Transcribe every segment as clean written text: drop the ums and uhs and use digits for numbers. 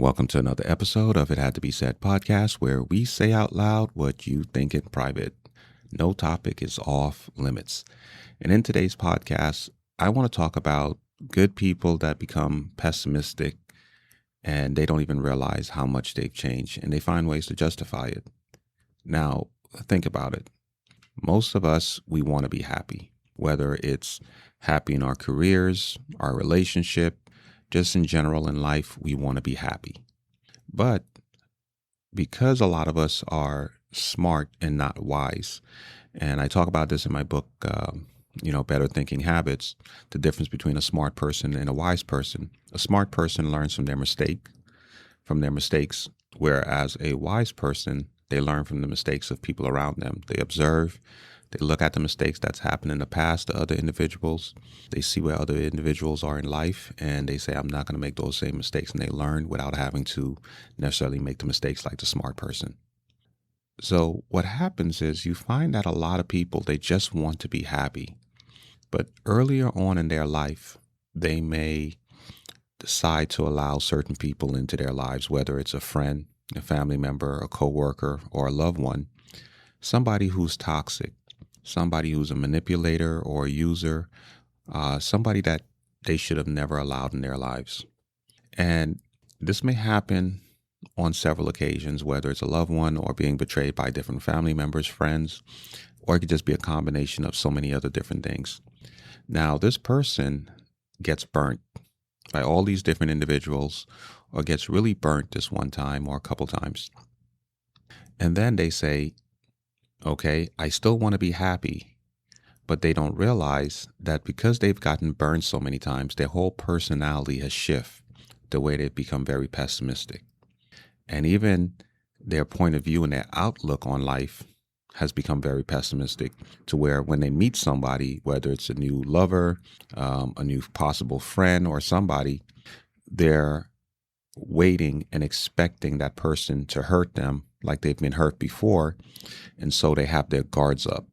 Welcome to another episode of It Had to Be Said podcast, where we say out loud what you think in private. No topic is off limits. And in today's podcast, I want to talk about good people that become pessimistic and they don't even realize how much they've changed, and they find ways to justify it. Now, think about it. Most of us, we want to be happy, whether it's happy in our careers, our relationship, just in general in life, we want to be happy. But because a lot of us are smart and not wise, and I talk about this in my book, Better Thinking Habits, the difference between a smart person and a wise person. A smart person learns from their mistakes, whereas a wise person, they learn from the mistakes of people around them. They observe, they look at the mistakes that's happened in the past to other individuals. They see where other individuals are in life, and they say, I'm not going to make those same mistakes. And they learn without having to necessarily make the mistakes like the smart person. So what happens is you find that a lot of people, they just want to be happy. But earlier on in their life, they may decide to allow certain people into their lives, whether it's a friend, a family member, a coworker, or a loved one, somebody who's toxic, somebody who's a manipulator or a user, somebody that they should have never allowed in their lives. And this may happen on several occasions, whether it's a loved one or being betrayed by different family members, friends, or it could just be a combination of so many other different things. Now, this person gets burnt by all these different individuals, or gets really burnt this one time or a couple times. And then they say, okay, I still want to be happy, but they don't realize that because they've gotten burned so many times, their whole personality has shifted the way they've become very pessimistic. And even their point of view and their outlook on life has become very pessimistic, to where when they meet somebody, whether it's a new lover, a new possible friend or somebody, they're waiting and expecting that person to hurt them like they've been hurt before. And so they have their guards up,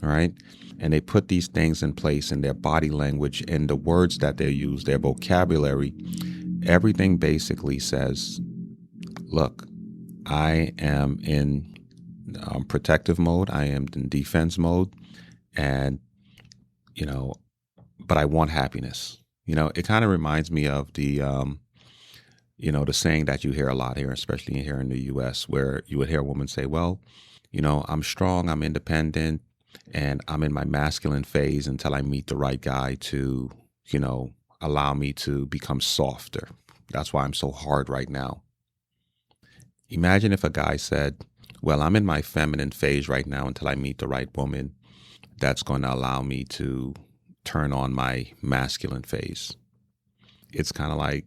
all right? And they put these things in place in their body language and the words that they use, their vocabulary. Everything basically says, look, I am in protective mode. I am in defense mode. And, but I want happiness. It kind of reminds me of the saying that you hear a lot here, especially here in the U.S., where you would hear a woman say, well, I'm strong, I'm independent, and I'm in my masculine phase until I meet the right guy to, allow me to become softer. That's why I'm so hard right now. Imagine if a guy said, well, I'm in my feminine phase right now until I meet the right woman that's going to allow me to turn on my masculine phase. It's kind of like,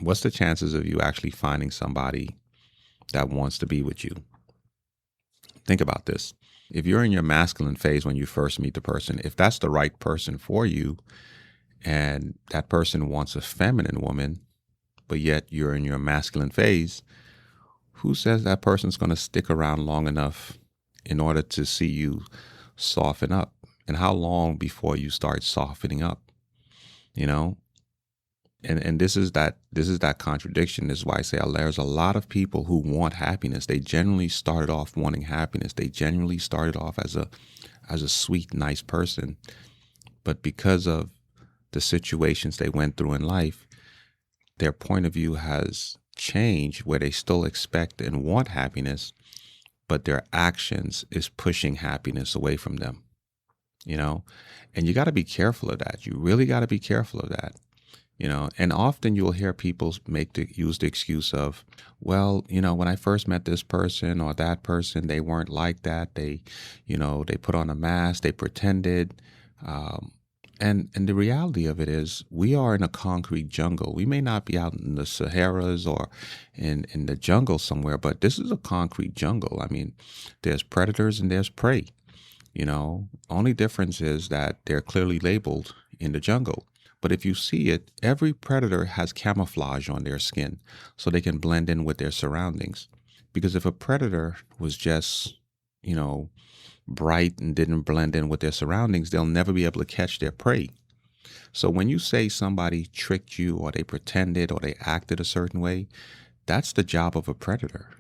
what's the chances of you actually finding somebody that wants to be with you? Think about this. If you're in your masculine phase when you first meet the person, if that's the right person for you, and that person wants a feminine woman, but yet you're in your masculine phase, who says that person's going to stick around long enough in order to see you soften up? And how long before you start softening up? And this is that contradiction. This is why I say there's a lot of people who want happiness. They generally started off wanting happiness. They generally started off as a sweet, nice person. But because of the situations they went through in life, their point of view has changed, where they still expect and want happiness, but their actions is pushing happiness away from them. And you got to be careful of that. You really got to be careful of that. And often you'll hear people use the excuse of, well, when I first met this person or that person, they weren't like that. They put on a mask, they pretended. And the reality of it is, we are in a concrete jungle. We may not be out in the Saharas or in the jungle somewhere, but this is a concrete jungle. I mean, there's predators and there's prey. Only difference is that they're clearly labeled in the jungle. But if you see it, every predator has camouflage on their skin so they can blend in with their surroundings. Because if a predator was just, bright and didn't blend in with their surroundings, they'll never be able to catch their prey. So when you say somebody tricked you or they pretended or they acted a certain way, that's the job of a predator.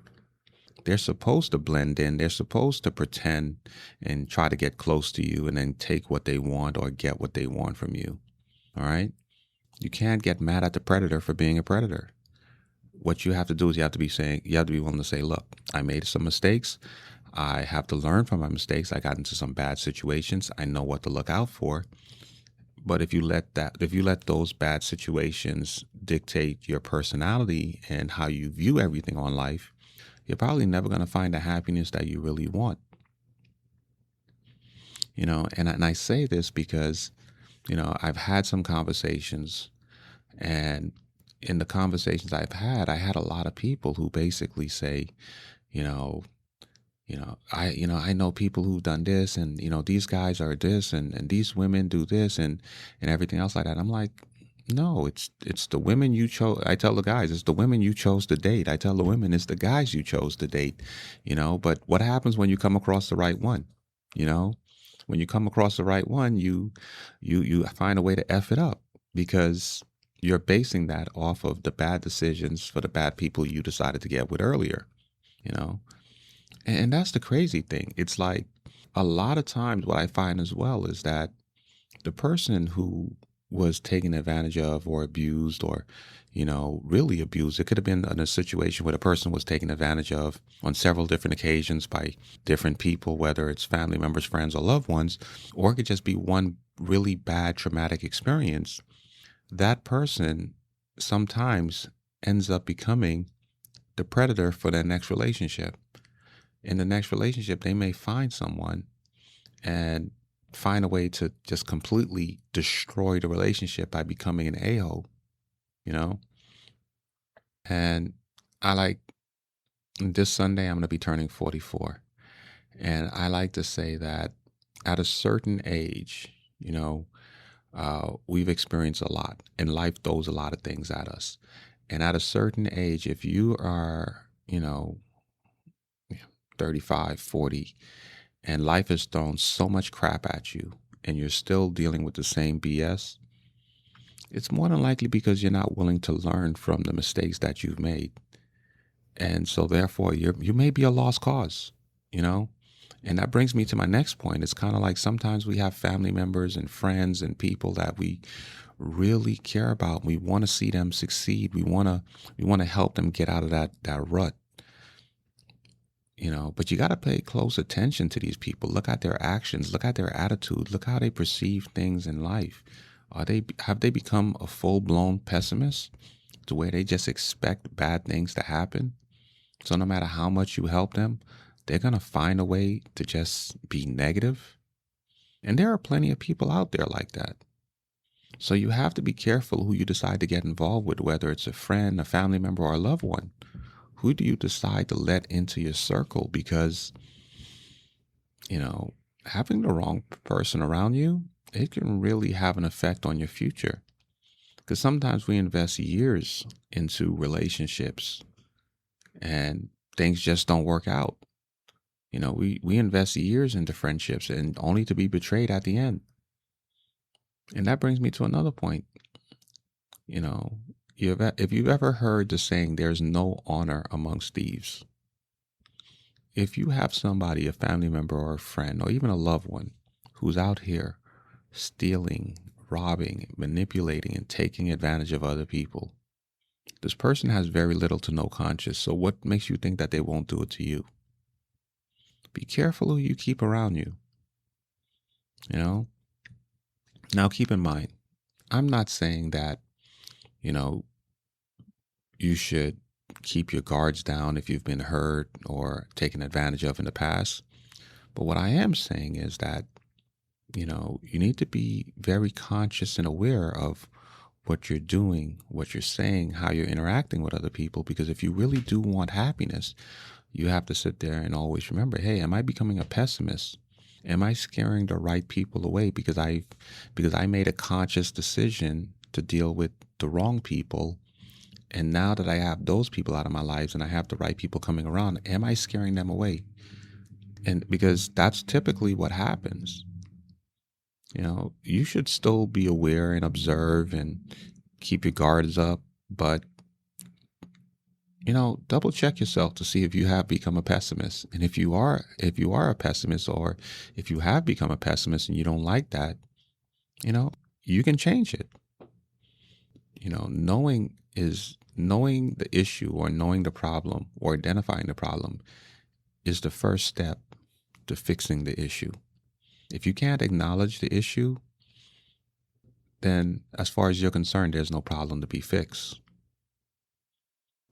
They're supposed to blend in. They're supposed to pretend and try to get close to you and then take what they want or get what they want from you. All right. You can't get mad at the predator for being a predator. What you have to do is you have to be willing to say, look, I made some mistakes. I have to learn from my mistakes. I got into some bad situations. I know what to look out for. But if you let those bad situations dictate your personality and how you view everything on life, you're probably never going to find the happiness that you really want. And I say this because, I've had some conversations, and in the conversations I had a lot of people who basically say, you know, I know people who've done this, and these guys are this, and these women do this, and everything else like that. I'm like, no, it's the women you chose. I tell the guys, it's the women you chose to date. I tell the women, it's the guys you chose to date. But what happens when you come across the right one? You know, when you come across the right one, you find a way to f it up because you're basing that off of the bad decisions for the bad people you decided to get with earlier. You know, and that's the crazy thing. It's like a lot of times what I find as well is that the person who was taken advantage of or abused or, really abused, it could have been in a situation where the person was taken advantage of on several different occasions by different people, whether it's family members, friends, or loved ones, or it could just be one really bad traumatic experience. That person sometimes ends up becoming the predator for their next relationship. In the next relationship, they may find someone and find a way to just completely destroy the relationship by becoming an a-hole, you know? And I like this Sunday, I'm going to be turning 44. And I like to say that at a certain age, we've experienced a lot, and life throws a lot of things at us. And at a certain age, if you are, 35, 40, and life has thrown so much crap at you and you're still dealing with the same BS, it's more than likely because you're not willing to learn from the mistakes that you've made. And so therefore you may be a lost cause, you know? And that brings me to my next point. It's kind of like sometimes we have family members and friends and people that we really care about. We want to see them succeed. We want to help them get out of that rut. But you got to pay close attention to these people. Look at their actions, look at their attitude, look how they perceive things in life. Have they become a full-blown pessimist to where they just expect bad things to happen? So no matter how much you help them, they're going to find a way to just be negative. And there are plenty of people out there like that. So you have to be careful who you decide to get involved with, whether it's a friend, a family member, or a loved one. Who do you decide to let into your circle? Because, having the wrong person around you, it can really have an effect on your future. Because sometimes we invest years into relationships and things just don't work out. We invest years into friendships and only to be betrayed at the end. And that brings me to another point. If you've ever heard the saying, there's no honor amongst thieves. If you have somebody, a family member or a friend, or even a loved one who's out here stealing, robbing, manipulating, and taking advantage of other people, this person has very little to no conscience. So what makes you think that they won't do it to you? Be careful who you keep around you. Now keep in mind, I'm not saying that, you should keep your guards down if you've been hurt or taken advantage of in the past. But what I am saying is that, you need to be very conscious and aware of what you're doing, what you're saying, how you're interacting with other people. Because if you really do want happiness, you have to sit there and always remember, hey, am I becoming a pessimist? Am I scaring the right people away because I made a conscious decision to deal with the wrong people? And now that I have those people out of my lives and I have the right people coming around, am I scaring them away? And because that's typically what happens. You should still be aware and observe and keep your guards up, but double check yourself to see if you have become a pessimist. And if you are a pessimist, or if you have become a pessimist and you don't like that, you know, you can change it. Knowing the issue, or knowing the problem, or identifying the problem is the first step to fixing the issue. If you can't acknowledge the issue, then as far as you're concerned, there's no problem to be fixed.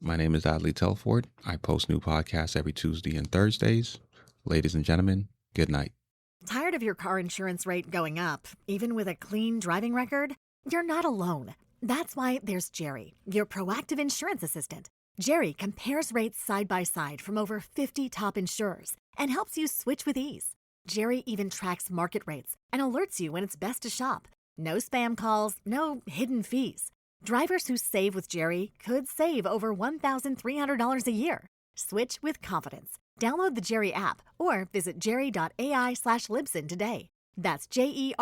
My name is Adley Telford. I post new podcasts every Tuesday and Thursdays. Ladies and gentlemen, good night. Tired of your car insurance rate going up, even with a clean driving record? You're not alone. That's why there's Jerry, your proactive insurance assistant. Jerry compares rates side by side from over 50 top insurers and helps you switch with ease. Jerry even tracks market rates and alerts you when it's best to shop. No spam calls, no hidden fees. Drivers who save with Jerry could save over $1,300 a year. Switch with confidence. Download the Jerry app or visit jerry.ai/Libsyn today. That's JERRY.ai/LIBSYN.